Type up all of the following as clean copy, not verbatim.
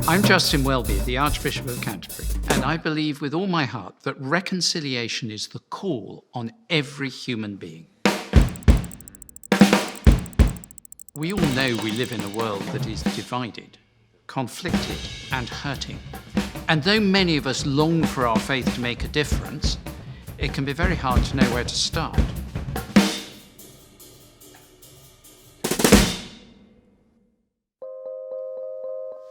I'm Justin Welby, the Archbishop of Canterbury, and I believe with all my heart that reconciliation is the call on every human being. We all know we live in a world that is divided, conflicted, and hurting. And though many of us long for our faith to make a difference, it can be very hard to know where to start.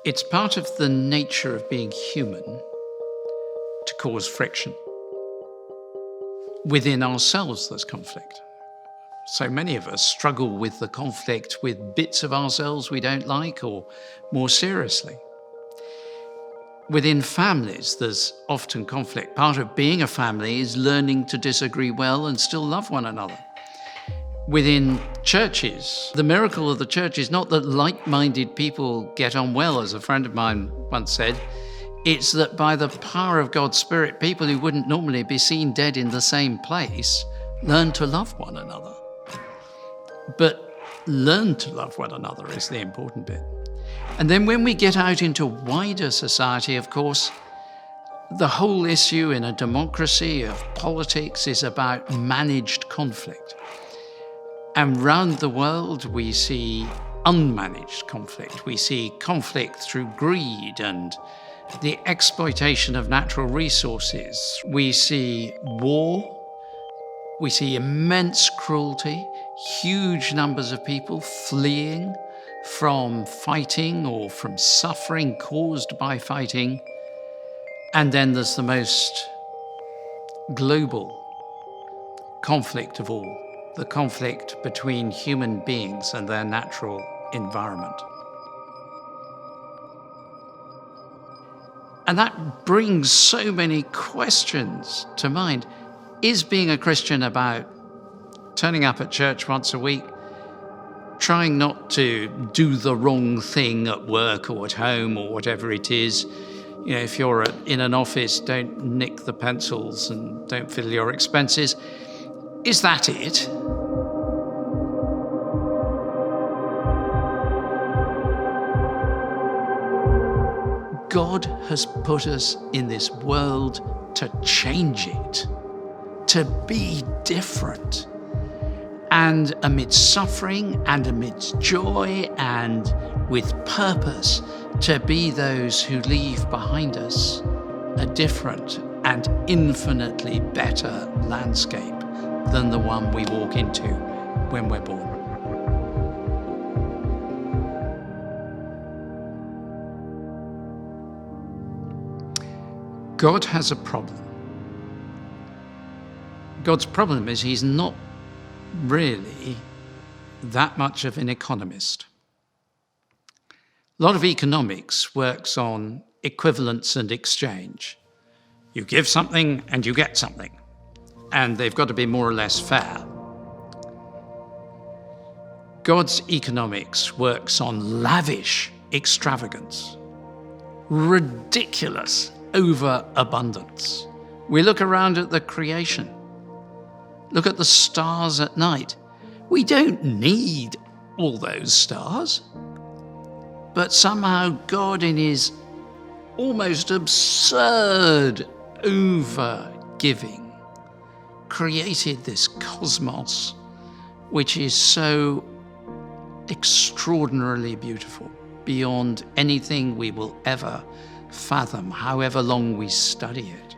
It's part of the nature of being human to cause friction. Within ourselves, there's conflict. So many of us struggle with the conflict with bits of ourselves we don't like, or more seriously. Within families, there's often conflict. Part of being a family is learning to disagree well and still love one another. Within churches, the miracle of the church is not that like-minded people get on well, as a friend of mine once said. It's that by the power of God's Spirit, people who wouldn't normally be seen dead in the same place learn to love one another. But learn to love one another is the important bit. And then when we get out into wider society, of course, the whole issue in a democracy of politics is about managed conflict. And round the world, we see unmanaged conflict. We see conflict through greed and the exploitation of natural resources. We see war. We see immense cruelty, huge numbers of people fleeing from fighting or from suffering caused by fighting. And then there's the most global conflict of all, the conflict between human beings and their natural environment. And that brings so many questions to mind. Is being a Christian about turning up at church once a week, trying not to do the wrong thing at work or at home or whatever it is? You know, if you're in an office, don't nick the pencils and don't fiddle your expenses. Is that it? God has put us in this world to change it, to be different. And amidst suffering and amidst joy and with purpose, to be those who leave behind us a different and infinitely better landscape than the one we walk into when we're born. God has a problem. God's problem is he's not really that much of an economist. A lot of economics works on equivalence and exchange. You give something and you get something, and they've got to be more or less fair. God's economics works on lavish extravagance, ridiculous overabundance. We look around at the creation. Look at the stars at night. We don't need all those stars. But somehow God, in his almost absurd over-giving, created this cosmos which is so extraordinarily beautiful, beyond anything we will ever fathom, however long we study it.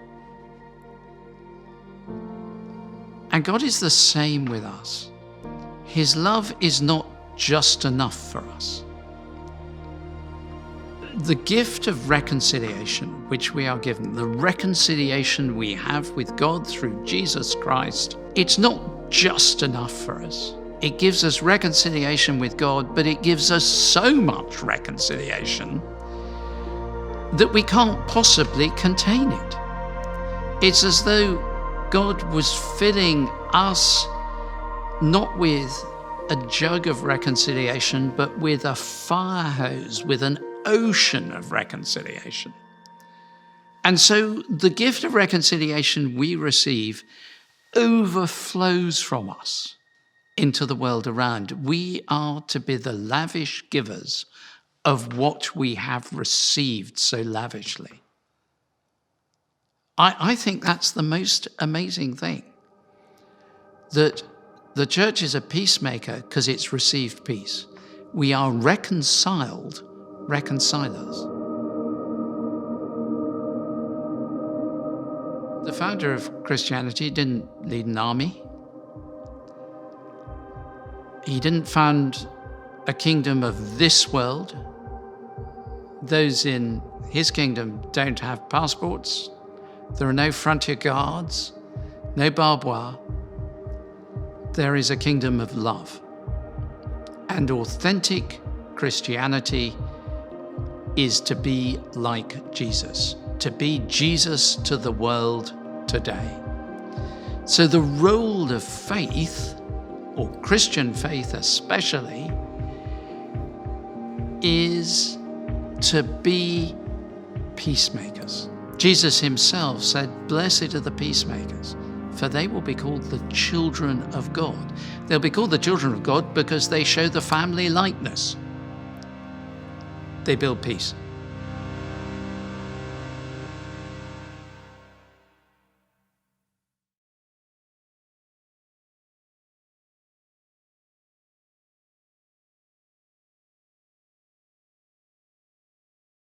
And God is the same with us. His love is not just enough for us. The gift of reconciliation which we are given, the reconciliation we have with God through Jesus Christ, it's not just enough for us. It gives us reconciliation with God, but it gives us so much reconciliation that we can't possibly contain it. It's as though God was filling us not with a jug of reconciliation, but with a fire hose, with an ocean of reconciliation. And so the gift of reconciliation we receive overflows from us into the world around. We are to be the lavish givers of what we have received so lavishly. I think that's the most amazing thing, that the church is a peacemaker because it's received peace. We are reconcilers. The founder of Christianity didn't lead an army. He didn't found a kingdom of this world. Those in his kingdom don't have passports. There are no frontier guards, no barbed wire. There is a kingdom of love. And authentic Christianity is to be like Jesus, to be Jesus to the world today. So the role of faith, or Christian faith especially, is to be peacemakers. Jesus himself said, "Blessed are the peacemakers, for they will be called the children of God." They'll be called the children of God because they show the family likeness. They build peace.